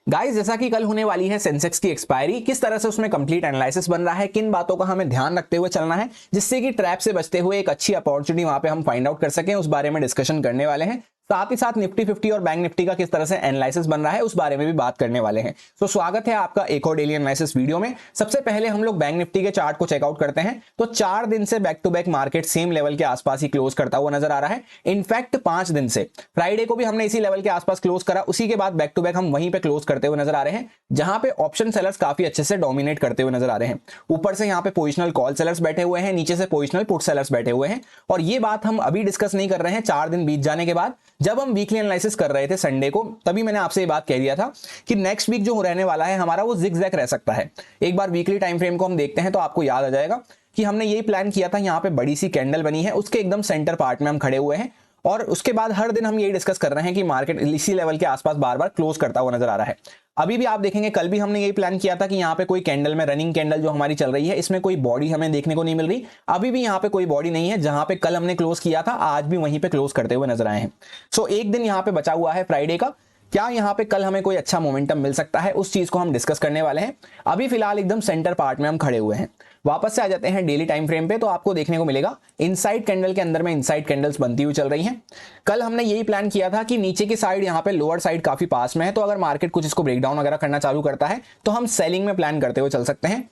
Guys, जैसा कि कल होने वाली है सेंसेक्स की एक्सपायरी, किस तरह से उसमें कंप्लीट एनालिसिस बन रहा है, किन बातों का हमें ध्यान रखते हुए चलना है जिससे कि ट्रैप से बचते हुए एक अच्छी अपॉर्चुनिटी वहां पे हम फाइंड आउट कर सकें, उस बारे में डिस्कशन करने वाले हैं। साथ ही साथ निफ्टी 50 और बैंक निफ्टी का किस तरह से एनालिसिस बन रहा है उस बारे में भी बात करने वाले हैं। तो स्वागत है आपका एक और डेली एनालिसिस वीडियो में। सबसे पहले हम लोग बैंक निफ्टी के चार्ट को चेकआउट करते हैं। तो 4 दिन से back to back market same level के आसपास ही क्लोज करता हुआ नजर आ रहा है। इनफैक्ट 5 दिन से फ्राइडे को भी हमने इसी लेवल के आसपास क्लोज करा, उसी के बाद बैक टू बैक हम वहीं पे क्लोज करते हुए नजर आ रहे हैं, जहां पे ऑप्शन सेलर्स काफी अच्छे से डोमिनेट करते हुए नजर आ रहे हैं। ऊपर से यहां पे पोजिशनल कॉल सेलर्स बैठे हुए हैं, नीचे से पोजिशनल पुट सेलर्स बैठे हुए हैं। और ये बात हम अभी डिस्कस नहीं कर रहे हैं, 4 दिन बीत जाने के बाद। जब हम वीकली एनालिसिस कर रहे थे संडे को, तभी मैंने आपसे ये बात कह दिया था कि नेक्स्ट वीक जो रहने वाला है हमारा, वो जिगजैग रह सकता है। एक बार वीकली टाइम फ्रेम को हम देखते हैं तो आपको याद आ जाएगा कि हमने यही प्लान किया था। यहां पे बड़ी सी कैंडल बनी है, उसके एकदम सेंटर पार्ट में हम खड़े हुए हैं, और उसके बाद हर दिन हम यही डिस्कस कर रहे हैं कि मार्केट इसी लेवल के आसपास बार बार क्लोज करता हुआ नजर आ रहा है। अभी भी आप देखेंगे, कल भी हमने यही प्लान किया था कि यहाँ पे कोई कैंडल में, रनिंग कैंडल जो हमारी चल रही है, इसमें कोई बॉडी हमें देखने को नहीं मिल रही। अभी भी यहाँ पे कोई बॉडी नहीं है। जहां पे कल हमने क्लोज किया था, आज भी वहीं पे क्लोज करते हुए नजर आए हैं। सो एक दिन यहाँ पे बचा हुआ है फ्राइडे का। क्या यहाँ पे कल हमें कोई अच्छा मोमेंटम मिल सकता है, उस चीज को हम डिस्कस करने वाले हैं। अभी फिलहाल एकदम सेंटर पार्ट में हम खड़े हुए हैं। वापस से आ जाते हैं डेली टाइम फ्रेम पे, तो आपको देखने को मिलेगा इनसाइड कैंडल के अंदर में इनसाइड कैंडल्स बनती हुई चल रही हैं। कल हमने यही प्लान किया था कि नीचे की साइड, यहाँ पे लोअर साइड काफी पास में है, तो अगर मार्केट कुछ इसको ब्रेकडाउन वगैरह करना चालू करता है तो हम सेलिंग में प्लान करते हुए चल सकते हैं।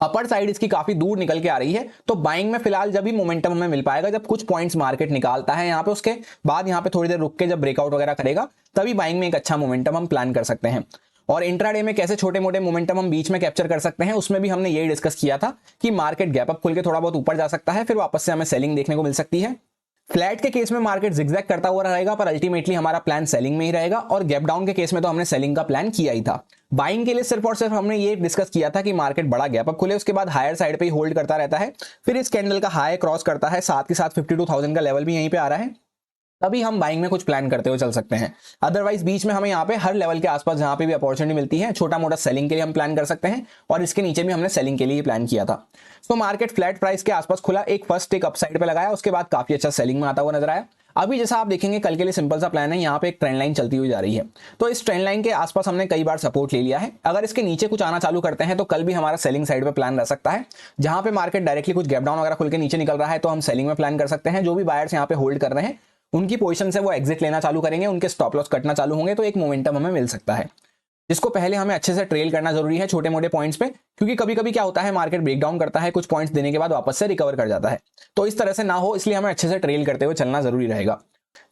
अपर साइड इसकी काफी दूर निकल के आ रही है, तो बाइंग में फिलहाल जब भी मोमेंटम हमें मिल पाएगा, जब कुछ पॉइंट्स मार्केट निकालता है यहाँ पे, उसके बाद यहाँ पे थोड़ी देर रुक के जब ब्रेकआउट वगैरह करेगा, तभी बाइंग में एक अच्छा मोमेंटम हम प्लान कर सकते हैं। और इंट्राडे में कैसे छोटे मोटे मोमेंटम हम बीच में कैप्चर कर सकते हैं, उसमें भी हमने यही डिस्कस किया था कि मार्केट गैप अप खुल के थोड़ा बहुत ऊपर जा सकता है, फिर वापस से हमें सेलिंग देखने को मिल सकती है। फ्लैट के केस में मार्केट जिगजैग करता हुआ रहेगा, पर अल्टीमेटली हमारा प्लान सेलिंग में ही रहेगा। और गैप डाउन के केस में तो हमने सेलिंग का प्लान किया ही था। बाइंग के लिए सिर्फ और सिर्फ हमने ये डिस्कस किया था कि मार्केट बड़ा गैप अप खुले, उसके बाद हायर साइड पे ही होल्ड करता रहता है, फिर इस कैंडल का हाई क्रॉस करता है, साथ के साथ 52,000 का लेवल भी यहीं पे आ रहा है, तभी हम बाइंग में कुछ प्लान करते हुए चल सकते हैं। अदरवाइज बीच में हमें यहाँ पे हर लेवल के आसपास जहां पे भी अपॉर्चुनिटी मिलती है, छोटा मोटा सेलिंग के लिए हम प्लान कर सकते हैं। और इसके नीचे भी हमने सेलिंग के लिए प्लान किया था। तो मार्केट फ्लैट प्राइस के आसपास खुला, एक फर्स्ट टेक अपसाइड पे लगाया, उसके बाद काफी अच्छा सेलिंग में आता हुआ नजर आया। अभी जैसा आप देखेंगे, कल के लिए सिंपल सा प्लान है, यहाँ पे एक ट्रेंड लाइन चलती हुई जा रही है, तो इस ट्रेंड लाइन के आसपास हमने कई बार सपोर्ट ले लिया है। अगर इसके नीचे कुछ आना चालू करते हैं तो कल भी हमारा सेलिंग साइड पे प्लान रह सकता है। जहां पे मार्केट डायरेक्टली कुछ गैप डाउन वगैरह खुल के नीचे निकल रहा है, तो हम सेलिंग में प्लान कर सकते हैं। जो भी बायर्स यहाँ पे होल्ड कर रहे हैं, उनकी पोजीशन से वो एग्जिट लेना चालू करेंगे, उनके स्टॉप लॉस कटना चालू होंगे, तो एक मोमेंटम हमें मिल सकता है, जिसको पहले हमें अच्छे से ट्रेल करना जरूरी है छोटे मोटे पॉइंट्स पे। क्योंकि कभी कभी क्या होता है, मार्केट ब्रेकडाउन करता है, कुछ पॉइंट्स देने के बाद वापस से रिकवर कर जाता है, तो इस तरह से ना हो, इसलिए हमें अच्छे से ट्रेल करते हुए चलना जरूरी रहेगा।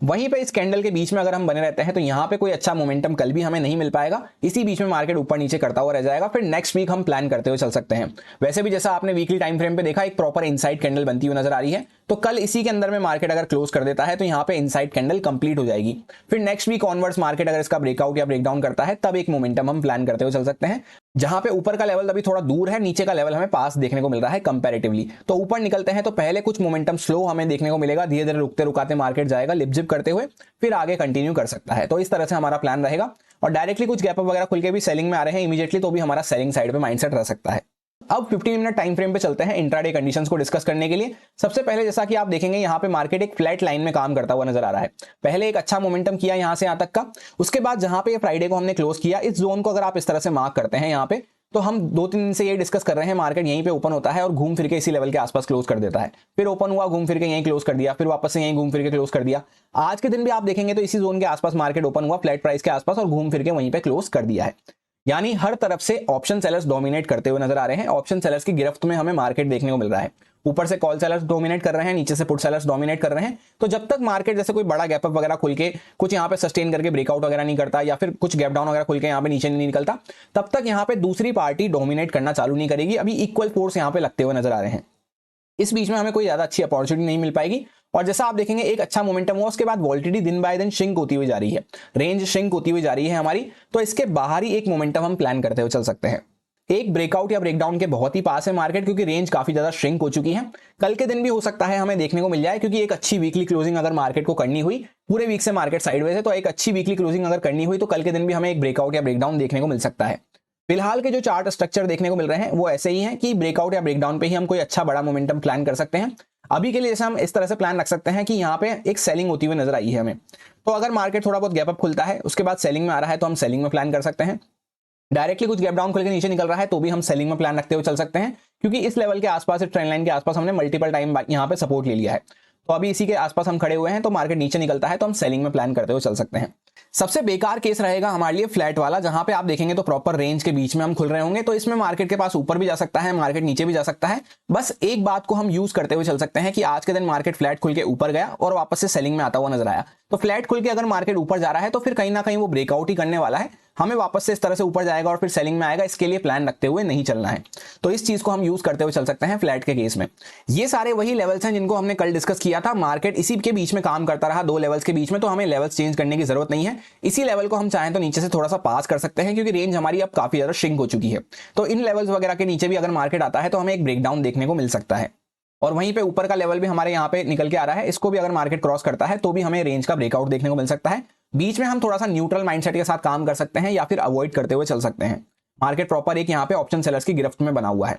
वहीं पे इस कैंडल के बीच में अगर हम बने रहते हैं, तो यहाँ पे कोई अच्छा मोमेंटम कल भी हमें नहीं मिल पाएगा। इसी बीच में मार्केट ऊपर नीचे करता हुआ रह जाएगा, फिर नेक्स्ट वीक हम प्लान करते हुए चल सकते हैं। वैसे भी जैसा आपने वीकली टाइम फ्रेम पे देखा, एक प्रॉपर इनसाइड कैंडल बनती हुई नजर आ रही है, तो कल इसी के अंदर में मार्केट अगर क्लोज कर देता है तो यहाँ पे इनसाइड कैंडल कंप्लीट हो जाएगी। फिर नेक्स्ट वीक ऑनवर्ड्स मार्केट अगर इसका ब्रेकआउट या ब्रेकडाउन करता है, तब एक मोमेंटम हम प्लान करते हुए चल सकते हैं। जहां पे ऊपर का लेवल अभी थोड़ा दूर है, नीचे का लेवल हमें पास देखने को मिल रहा है कंपैरेटिवली। तो ऊपर निकलते हैं तो पहले कुछ मोमेंटम स्लो हमें देखने को मिलेगा, धीरे धीरे रुकते रुकाते मार्केट जाएगा लिप जिप करते हुए, फिर आगे कंटिन्यू कर सकता है। तो इस तरह से हमारा प्लान रहेगा। और डायरेक्टली कुछ गैप अप वगैरह खुल के भी सेलिंग में आ रहे हैं इमीडिएटली, तो भी हमारा सेलिंग साइड पे माइंडसेट रह सकता है। अब 15 मिनट टाइम फ्रेम पे चलते हैं इंट्राडे कंडीशंस को डिस्कस करने के लिए। सबसे पहले जैसा कि आप देखेंगे, यहाँ पे मार्केट एक फ्लैट लाइन में काम करता हुआ नजर आ रहा है। पहले एक अच्छा मोमेंटम किया यहाँ से यहाँ तक का, उसके बाद जहां पे फ्राइडे को हमने क्लोज किया, इस जोन को अगर आप इस तरह से मार्क करते हैं यहाँ पे, तो हम 2-3 दिन से ये डिस्कस कर रहे हैं, मार्केट यहीं पे ओपन होता है और घूम फिर के इसी लेवल के आसपास क्लोज कर देता है, फिर ओपन हुआ, घूम फिर के यहीं क्लोज कर दिया, फिर वापस से यहीं घूम फिर के क्लोज कर दिया। आज के दिन भी आप देखेंगे तो इसी जोन के आसपास मार्केट ओपन हुआ, फ्लैट प्राइस के आसपास, और घूम फिर के वहीं पे क्लोज कर दिया है। यानी हर तरफ से ऑप्शन सेलर्स डोमिनेट करते हुए नजर आ रहे हैं। ऑप्शन सेलर्स की गिरफ्त में हमें मार्केट देखने को मिल रहा है। ऊपर से कॉल सेलर्स डोमिनेट कर रहे हैं, नीचे से पुट सेलर्स डोमिनेट कर रहे हैं। तो जब तक मार्केट जैसे कोई बड़ा गैप अप वगैरह खुल के कुछ यहाँ पे सस्टेन करके ब्रेकआउट वगैरह नहीं करता, या फिर कुछ गैप डाउन वगैरह खुल के यहाँ पे नीचे नहीं निकलता, तब तक यहाँ पे दूसरी पार्टी डोमिनेट करना चालू नहीं करेगी। अभी इक्वल फोर्स यहाँ पे लगते हुए नजर आ रहे हैं। इस बीच में हमें कोई ज्यादा अच्छी अपॉर्चुनिटी नहीं मिल पाएगी। और जैसा आप देखेंगे, एक अच्छा मोमेंटम हुआ, उसके बाद वॉलिटिलिटी दिन बाय दिन श्रिंक होती हुई जा रही है, रेंज श्रिंक होती हुई जा रही है हमारी। तो इसके बाहर ही एक मोमेंटम हम प्लान करते हुए चल सकते हैं। एक ब्रेकआउट या ब्रेकडाउन के बहुत ही पास है मार्केट, क्योंकि रेंज काफी ज्यादा श्रिंक हो चुकी है। कल के दिन भी हो सकता है हमें देखने को मिल जाए, क्योंकि एक अच्छी वीकली क्लोजिंग अगर मार्केट को करनी हुई, पूरे वीक से मार्केट साइडवेज है, तो एक अच्छी वीकली क्लोजिंग अगर करनी हुई, तो कल के दिन भी हमें एक ब्रेकआउट या ब्रेकडाउन देखने को मिल सकता है। फिलहाल के जो चार्ट स्ट्रक्चर देखने को मिल रहे हैं वो ऐसे ही हैं कि ब्रेकआउट या ब्रेकडाउन पे ही हम कोई अच्छा बड़ा मोमेंटम प्लान कर सकते हैं। अभी के लिए जैसे हम इस तरह से प्लान रख सकते हैं कि यहाँ पे एक सेलिंग होती हुई नजर आई है हमें, तो अगर मार्केट थोड़ा बहुत गैप अप खुलता है, उसके बाद सेलिंग में आ रहा है, तो हम सेलिंग में प्लान कर सकते हैं। डायरेक्टली कुछ गैप डाउन खुल के नीचे निकल रहा है तो भी हम सेलिंग में प्लान रखते हुए चल सकते हैं, क्योंकि इस लेवल के आसपास, इस ट्रेंड लाइन के आसपास हमने मल्टीपल टाइम यहाँ पे सपोर्ट ले लिया है। तो अभी इसी के आसपास हम खड़े हुए हैं, तो मार्केट नीचे निकलता है तो हम सेलिंग में प्लान करते हुए चल सकते हैं। सबसे बेकार केस रहेगा हमारे लिए फ्लैट वाला, जहां पे आप देखेंगे तो प्रॉपर रेंज के बीच में हम खुल रहे होंगे। तो इसमें मार्केट के पास ऊपर भी जा सकता है, मार्केट नीचे भी जा सकता है। बस एक बात को हम यूज करते हुए चल सकते हैं कि आज के दिन मार्केट फ्लैट खुल के ऊपर गया और वापस से सेलिंग में आता हुआ नजर आया, तो फ्लैट खुल के अगर मार्केट ऊपर जा रहा है तो फिर कहीं ना कहीं वो ब्रेकआउट ही करने वाला है, हमें वापस से इस तरह से ऊपर जाएगा और फिर सेलिंग में आएगा, इसके लिए प्लान रखते हुए नहीं चलना है। तो इस चीज को हम यूज करते हुए चल सकते हैं फ्लैट के केस में। ये सारे वही लेवल्स हैं जिनको हमने कल डिस्कस किया था। मार्केट इसी के बीच में काम करता रहा, दो लेवल्स के बीच में, तो हमें लेवल्स चेंज करने की जरूरत नहीं है। इसी लेवल को हम चाहें तो नीचे से थोड़ा सा पास कर सकते हैं, क्योंकि रेंज हमारी अब काफी ज्यादा श्रिंक हो चुकी है। तो इन लेवल्स वगैरह के नीचे भी अगर मार्केट आता है तो हमें एक ब्रेकडाउन देखने को मिल सकता है। और वहीं पे ऊपर का लेवल भी हमारे यहाँ पे निकल के आ रहा है, इसको भी अगर मार्केट क्रॉस करता है तो भी हमें रेंज का ब्रेकआउट देखने को मिल सकता है। बीच में हम थोड़ा सा न्यूट्रल माइंडसेट के साथ काम कर सकते हैं या फिर अवॉइड करते हुए चल सकते हैं। मार्केट प्रॉपर एक यहाँ पे ऑप्शन सेलर्स की गिरफ्त में बना हुआ है।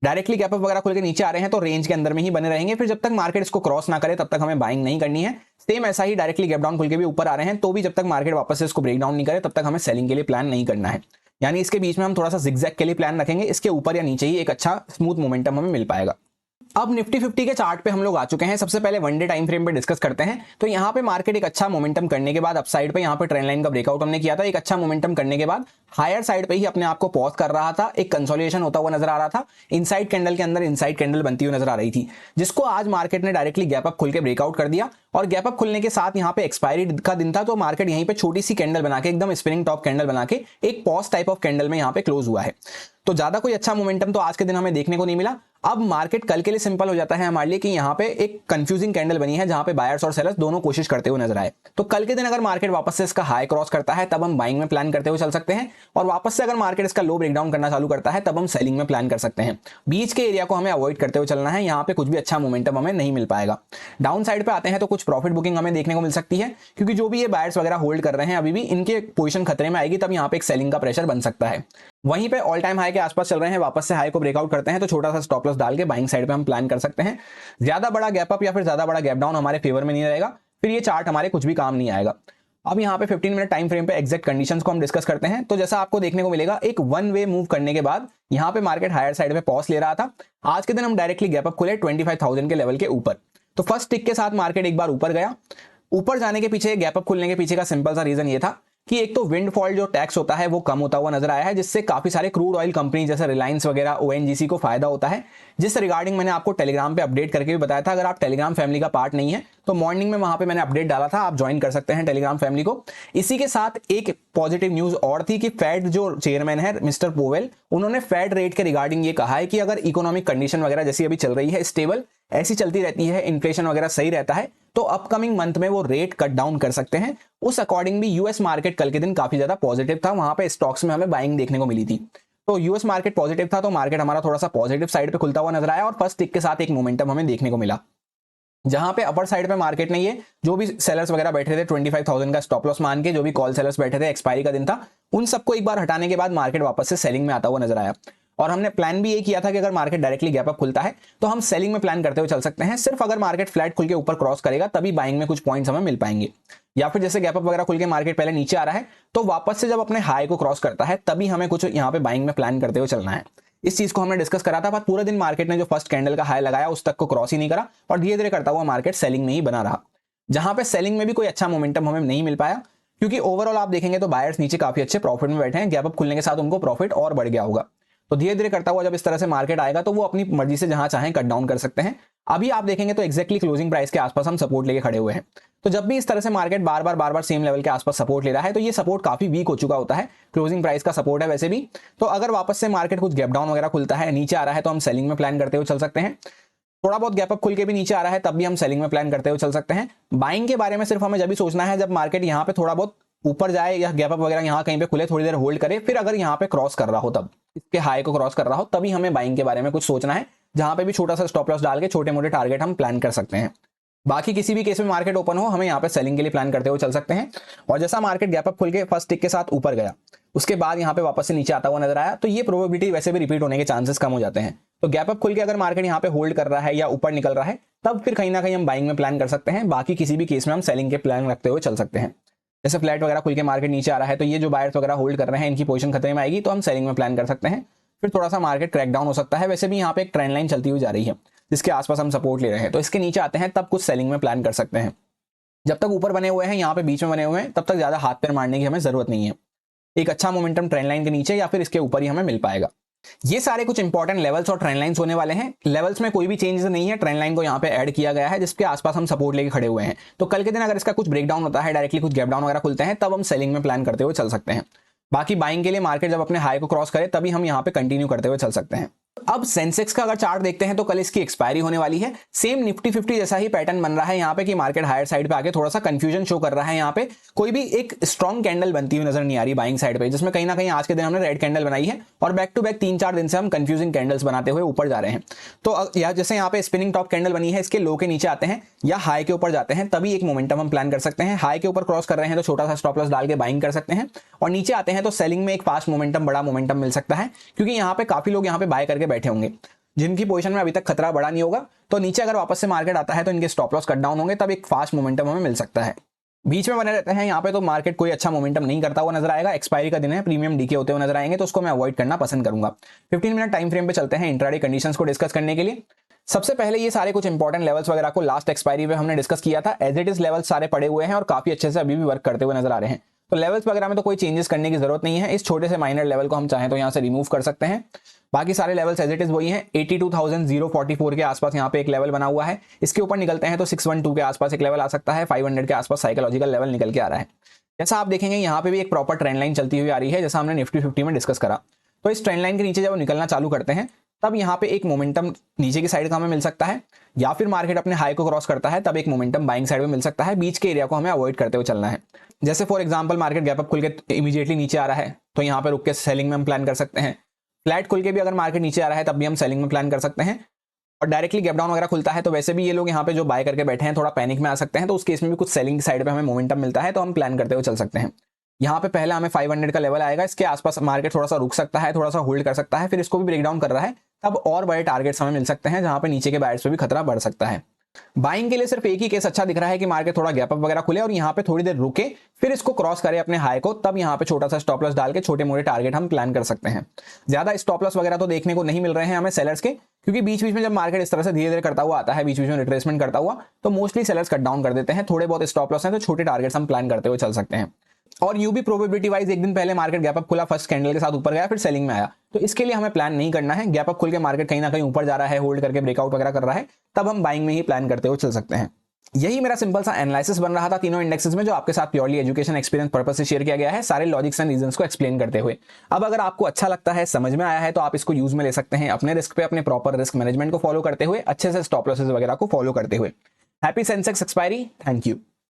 डायरेक्टली गैप अप वगैरह खुल के नीचे आ रहे हैं तो रेंज के अंदर में ही बने रहेंगे, फिर जब तक मार्केट इसको क्रॉस ना करे तब तक हमें बाइंग नहीं करनी है। सेम ऐसा ही डायरेक्टली गैप डाउन खुल के भी ऊपर आ रहे हैं तो भी जब तक मार्केट वापस से इसको ब्रेक डाउन नहीं करे तब तक हमें सेलिंग के लिए प्लान नहीं करना है। यानी इसके बीच में हम थोड़ा सा जिगजैग के लिए प्लान रखेंगे, इसके ऊपर या नीचे ही एक अच्छा स्मूथ मोमेंटम हमें मिल पाएगा। अब निफ्टी 50 के चार्ट पे हम लोग आ चुके हैं। सबसे पहले वन डे टाइम फ्रेम पे डिस्कस करते हैं। तो यहाँ पे मार्केट एक अच्छा मोमेंटम करने के बाद अपसाइड पे यहाँ पे ट्रेंड लाइन का ब्रेकआउट हमने किया था, एक अच्छा मोमेंटम करने के बाद हायर साइड पे ही अपने आप को पॉज कर रहा था, एक कंसोलिडेशन होता हुआ नजर आ रहा था। इनसाइड कैंडल के अंदर इनसाइड कैंडल बनती हुई नजर आ रही थी, जिसको आज मार्केट ने डायरेक्टली गैप अप खुल के ब्रेकआउट कर दिया। और गैप अप खुलने के साथ यहाँ पे एक्सपायरी का दिन था, तो मार्केट यहीं पे छोटी सी कैंडल बना के, एकदम स्पिनिंग टॉप कैंडल बना के एक पॉज टाइप ऑफ कैंडल में यहाँ पे क्लोज हुआ है। तो ज्यादा कोई अच्छा मोमेंटम तो आज के दिन हमें देखने को नहीं मिला। अब मार्केट कल के लिए सिंपल हो जाता है हमारे लिए कि यहाँ पे एक कंफ्यूजिंग कैंडल बनी है, जहां पे बायर्स और सेलर्स दोनों कोशिश करते हुए नजर आए। तो कल के दिन अगर मार्केट वापस से इसका हाई क्रॉस करता है तब हम बाइंग में प्लान करते हुए चल सकते हैं, और वापस से अगर मार्केट इसका लो ब्रेकडाउन करना चालू करता है तब हम सेलिंग में प्लान कर सकते हैं। बीच के एरिया को हमें अवॉइड करते हुए चलना है, यहाँ पे कुछ भी अच्छा मोमेंटम हमें नहीं मिल पाएगा। डाउन साइड पे आते हैं तो कुछ प्रॉफिट बुकिंग हमें देखने को मिल सकती है, क्योंकि जो भी ये बायर्स वगैरह होल्ड कर रहे हैं अभी भी इनके पोजीशन खतरे में आएगी, तब यहाँ पे एक सेलिंग का प्रेशर बन सकता है। वहीं पे ऑल टाइम हाई के आसपास चल रहे हैं, वापस से हाई को ब्रेकआउट करते हैं तो छोटा सा स्टॉप लॉस डाल के बाइंग साइड पे हम प्लान कर सकते हैं। ज्यादा बड़ा गैप अप या फिर ज्यादा बड़ा गैप डाउन हमारे फेवर में नहीं रहेगा, फिर ये चार्ट हमारे कुछ भी काम नहीं आएगा। अब यहाँ पे 15 मिनट टाइम फ्रेम पे एग्जैक्ट कंडीशंस को हम डिस्कस करते हैं। तो जैसा आपको देखने को मिलेगा, एक वन वे मूव करने के बाद यहाँ पे मार्केट हायर साइड पे पॉज ले रहा था। आज के दिन हम डायरेक्टली गैप अप खुले 25,000 के लेवल के ऊपर। तो फर्स्ट टिक के साथ मार्केट एक बार ऊपर गया। ऊपर जाने के पीछे, गैप अप खुलने के पीछे का सिंपल सा रीजन ये था कि एक तो विंडफॉल जो टैक्स होता है वो कम होता हुआ नजर आया है, जिससे काफी सारे क्रूड ऑयल कंपनी जैसे रिलायंस वगैरह, ओएनजीसी को फायदा होता है, जिस रिगार्डिंग मैंने आपको टेलीग्राम पे अपडेट करके भी बताया था। अगर आप टेलीग्राम फैमिली का पार्ट नहीं है तो मॉर्निंग में वहां पे मैंने अपडेट डाला था, आप ज्वाइन कर सकते हैं टेलीग्राम फैमिली को। इसी के साथ एक पॉजिटिव न्यूज और थी कि फेड जो चेयरमैन है मिस्टर पोवेल, उन्होंने फेड रेट के रिगार्डिंग ये कहा है कि अगर इकोनॉमिक कंडीशन वगैरह जैसी अभी चल रही है स्टेबल, ऐसी चलती रहती है, इन्फ्लेशन वगैरह सही रहता है, तो अपकमिंग मंथ में वो रेट कट डाउन कर सकते हैं। उस अकॉर्डिंग भी यूएस मार्केट कल के दिन काफी ज्यादा पॉजिटिव था, वहां पे स्टॉक्स में हमें बाइंग देखने को मिली थी। तो यूएस मार्केट पॉजिटिव था तो मार्केट हमारा थोड़ा सा पॉजिटिव साइड पे खुलता हुआ नजर आया और फर्स्ट टिक के साथ एक मोमेंटम हमें देखने को मिला, जहां पे अपर साइड पे मार्केट ने ये जो भी सेलर्स वगैरह बैठे थे 25,000 का स्टॉप लॉस मान के, जो भी कॉल सेलर्स बैठे थे, एक्सपायरी का दिन था, उन सबको एक बार हटाने के बाद मार्केट वापस से सेलिंग में आता हुआ नजर आया। और हमने प्लान भी ये किया था कि अगर मार्केट डायरेक्टली गैप अप खुलता है तो हम सेलिंग में प्लान करते हुए चल सकते हैं। सिर्फ अगर मार्केट फ्लैट खुल के ऊपर क्रॉस करेगा तभी बाइंग में कुछ पॉइंट्स हमें मिल पाएंगे, या फिर जैसे गैप अप वगैरह खुल के मार्केट पहले नीचे आ रहा है तो वापस से जब अपने हाई को क्रॉस करता है तभी हमें कुछ यहाँ पे बाइंग में प्लान करते हुए चलना है। इस चीज को हमने डिस्कस करा था, पर पूरे दिन मार्केट ने जो फर्स्ट कैंडल का हाई लगाया उस तक को क्रॉस ही नहीं करा और धीरे धीरे करता हुआ मार्केट सेलिंग में ही बना रहा, जहां पे सेलिंग में भी कोई अच्छा मोमेंटम हमें नहीं मिल पाया, क्योंकि ओवरऑल आप देखेंगे तो बायर्स नीचे काफी अच्छे प्रॉफिट में बैठे हैं। गैप अप खुलने के साथ उनको प्रॉफिट और बढ़ गया होगा। तो धीरे धीरे करता हुआ जब इस तरह से मार्केट आएगा तो वो अपनी मर्जी से जहां चाहें कट डाउन कर सकते हैं। अभी आप देखेंगे तो एक्जैक्टली क्लोजिंग प्राइस के आसपास हम सपोर्ट लेके खड़े हुए हैं। तो जब भी इस तरह से मार्केट बार बार सेम लेवल के आसपास सपोर्ट ले रहा है तो ये सपोर्ट काफी वीक हो चुका होता है, क्लोजिंग प्राइस का सपोर्ट है वैसे भी। तो अगर वापस से मार्केट कुछ गैप डाउन वगैरह खुलता है, नीचे आ रहा है, तो हम सेलिंग में प्लान करते हुए चल सकते हैं। थोड़ा बहुत गैप अप खुल के भी नीचे आ रहा है तब भी हम सेलिंग में प्लान करते हुए चल सकते हैं। बाइंग के बारे में सिर्फ हमें जब भी सोचना है जब मार्केट यहाँ पे थोड़ा बहुत ऊपर जाए या गैप अप वगैरह यहाँ कहीं पे खुले, थोड़ी देर होल्ड करे, फिर अगर यहाँ पे क्रॉस कर रहा हो, तब इसके हाई को क्रॉस कर रहा हो, तभी हमें बाइंग के बारे में कुछ सोचना है, जहां पे भी छोटा सा स्टॉप लॉस डाल के छोटे मोटे टारगेट हम प्लान कर सकते हैं। बाकी किसी भी केस में मार्केट ओपन हो, हमें यहाँ पे सेलिंग के लिए प्लान करते हुए चल सकते हैं। और जैसा मार्केट गैप अप खुल के फर्स्ट टिक के साथ ऊपर गया, उसके बाद यहाँ पे वापस से नीचे आता हुआ नजर आया, तो ये प्रोबेबिलिटी वैसे भी रिपीट होने के चांसेस कम हो जाते हैं। तो गैप अप खुल के अगर मार्केट यहाँ पे होल्ड कर रहा है या ऊपर निकल रहा है, तब फिर कहीं ना कहीं हम बाइंग में प्लान कर सकते हैं। बाकी किसी भी केस में हम सेलिंग के प्लान रखते हुए चल सकते हैं। जैसे फ्लैट वगैरह खुल के मार्केट नीचे आ रहा है, तो ये जो बायर्स वगैरह होल्ड कर रहे हैं इनकी पोजीशन खतरे में आएगी, तो हम सेलिंग में प्लान कर सकते हैं। फिर थोड़ा सा मार्केट क्रैक डाउन हो सकता है। वैसे भी यहाँ पे एक ट्रेंड लाइन चलती हुई जा रही है जिसके आसपास हम सपोर्ट ले रहे हैं, तो इसके नीचे आते हैं तब कुछ सेलिंग में प्लान कर सकते हैं। जब तक ऊपर बने हुए हैं, यहाँ पे बीच में बने हुए हैं, तब तक ज्यादा हाथ पैर मारने की हमें जरूरत नहीं है। एक अच्छा मोमेंटम ट्रेंड लाइन के नीचे या फिर इसके ऊपर ही हमें मिल पाएगा। ये सारे कुछ इंपॉर्टेंट लेवल्स और ट्रेंड लाइंस होने वाले हैं। लेवल्स में कोई भी चेंजेस नहीं है, ट्रेंड लाइन को यहाँ पे ऐड किया गया है जिसके आसपास हम सपोर्ट लेके खड़े हुए हैं। तो कल के दिन अगर इसका कुछ ब्रेकडाउन होता है, डायरेक्टली कुछ गैप डाउन वगैरह खुलते हैं, तब हम सेलिंग में प्लान करते हुए चल सकते हैं। बाकी बाइंग के लिए मार्केट जब अपने हाई को क्रॉस करे तभी हम यहाँ पे कंटिन्यू करते हुए चल सकते हैं। अब सेंसेक्स का अगर चार्ट देखते हैं तो कल इसकी एक्सपायरी होने वाली है। सेम निफ्टी 50 जैसा ही पैटर्न बन रहा है यहाँ पे कि मार्केट हायर साइड पे आके थोड़ा सा कंफ्यूजन शो कर रहा है। यहाँ पे कोई भी एक स्ट्रॉन्ग कैंडल बनती हुई नजर नहीं आ रही बाइंग साइड पे, जिसमें कहीं ना कहीं आज के दिन हमने रेड कैंडल बनाई है और बैक टू बैक 3-4 दिन से हम कंफ्यूजिंग कैंडल्स बनाते हुए ऊपर जा रहे हैं। तो जैसे यहाँ पे स्पिनिंग टॉप कैंडल बनी है, इसके लो के नीचे आते हैं या हाई के ऊपर जाते हैं, तभी एक मोमेंटम हम प्लान कर सकते हैं। हाई के ऊपर क्रॉस कर रहे हैं तो छोटा सा स्टॉप लॉस डाल के बाइंग कर सकते हैं, और नीचे आते हैं तो सेलिंग में एक फास्ट मोमेंटम, बड़ा मोमेंटम मिल सकता है, क्योंकि यहाँ पे काफी लोग यहाँ पे बाय करके बैठे होंगे जिनकी पोजीशन में अभी तक खतरा बड़ा नहीं होगा। तो नीचे अगर वापस से मार्केट आता है तो इनके स्टॉप लॉस कट डाउन होंगे, तब एक फास्ट मोमेंटम हमें मिल सकता है। बीच में बने रहते हैं यहाँ पे तो मार्केट कोई अच्छा मोमेंटम नहीं करता हुआ नजर आएगा। एक्सपायरी का दिन है, प्रीमियम डीके होते हुए नजर आएंगे, तो उसको मैं अवॉइड करना पसंद करूंगा। 15 मिनट टाइम फ्रेम पे चलते हैं इंट्राडे कंडीशंस को डिस्कस करने के लिए। सबसे पहले ये सारे कुछ इंपॉर्टेंट लेवल्स वगैरह को लास्ट एक्सपायरी पे हमने डिस्कस किया था। एज इट इज लेवल्स सारे पड़े हुए हैं और काफी अच्छे से अभी भी वर्क करते हुए नजर आ रहे हैं। तो लेवल्स वगैरह में तो कोई चेंजेस करने की जरूरत नहीं है। इस छोटे से माइनर लेवल को हम चाहें तो यहाँ से रिमूव कर सकते हैं। बाकी सारे लेवल्स एज इट इज वही हैं। 82,044 के आसपास यहाँ पे एक लेवल बना हुआ है। इसके ऊपर निकलते हैं तो 612 के आसपास एक लेवल आ सकता है। 500 के आसपास साइकोलॉजिकल लेवल निकल के आ रहा है। जैसा आप देखेंगे यहाँ पे भी एक प्रॉपर ट्रेंड लाइन चलती हुई आ रही है, जैसा हमने निफ्टी 50 में डिस्कस करा। तो इस ट्रेंड लाइन के नीचे जब वो निकलना चालू करते हैं, तब यहाँ पे एक मोमेंटम नीचे की साइड का हमें मिल सकता है, या फिर मार्केट अपने हाई को क्रॉस करता है तब एक मोमेंटम बाइंग साइड में मिल सकता है। बीच के एरिया को हमें अवॉइड करते हुए चलना है। जैसे for example market gap up खुल के इमीडिएटली नीचे आ रहा है, तो यहाँ पे रुक के सेलिंग में हम प्लान कर सकते हैं। फ्लैट खुल के भी अगर मार्केट नीचे आ रहा है तब भी हम सेलिंग में प्लान कर सकते हैं। और डायरेक्टली गैप डाउन वगैरह खुलता है तो वैसे भी ये लोग यहाँ पे जो बाय करके बैठे हैं थोड़ा पैनिक में आ सकते हैं, तो उस केस में भी कुछ सेलिंग साइड पे हमें मोमेंटम मिलता है, तो हम प्लान करते हुए चल सकते हैं। यहाँ पे पहले हमें 500 का लेवल आएगा, इसके आसपास मार्केट थोड़ा सा रुक सकता है, थोड़ा सा होल्ड कर सकता है, फिर इसको भी ब्रेक डाउन कर रहा है, तब और बड़े टारगेट्स हमें मिल सकते हैं जहां पे नीचे के बायर्स पे भी खतरा बढ़ सकता है। बाइंग के लिए सिर्फ एक ही केस अच्छा दिख रहा है कि मार्केट थोड़ा गैप अप वगैरह खुले और यहाँ पे थोड़ी देर रुके, फिर इसको क्रॉस करे अपने हाई को, तब यहाँ पे छोटा सा स्टॉप लॉस डाल के छोटे मोटे टारगेट हम प्लान कर सकते हैं। ज्यादा स्टॉप लॉस वगैरह तो देखने को नहीं मिल रहे हैं हमें सेलर्स के, क्योंकि बीच बीच में जब मार्केट इस तरह से धीरे धीरे करता हुआ आता है, बीच बीच में रिट्रेसमेंट करता हुआ, तो मोस्टली सेलर्स कट डाउन कर देते हैं। थोड़े बहुत स्टॉप लॉस हैं तो छोटे टारगेट्स हम प्लान करते हुए चल सकते हैं। और यूं भी प्रोबेबिलिटी वाइज एक दिन पहले मार्केट गैप अप खुला, फर्स्ट कैंडल के साथ ऊपर गया, फिर सेलिंग में आया, तो इसके लिए हमें प्लान नहीं करना है। गैप अप खुल के मार्केट कहीं ना कहीं ऊपर जा रहा है, होल्ड करके ब्रेकआउट वगैरह कर रहा है, तब हम बाइंग में ही प्लान करते हुए चल सकते हैं। यही मेरा सिंपल सा एनालिसिस बन रहा था तीनों इंडेक्सेस में, जो आपके साथ प्योरली एजुकेशन एक्सपीरियंस पर्पस से शेयर किया गया है, सारे लॉजिक्स एंड रीजंस को एक्सप्लेन करते हुए। अब अगर आपको अच्छा लगता है, समझ में आया है, तो आप इसको यूज में ले सकते हैं अपने रिस्क पे, अपने प्रॉपर रिस्क मैनेजमेंट को फॉलो करते हुए, अच्छे से स्टॉप लॉसेस वगैरह को फॉलो करते हुए। Happy Sensex expiry, thank you.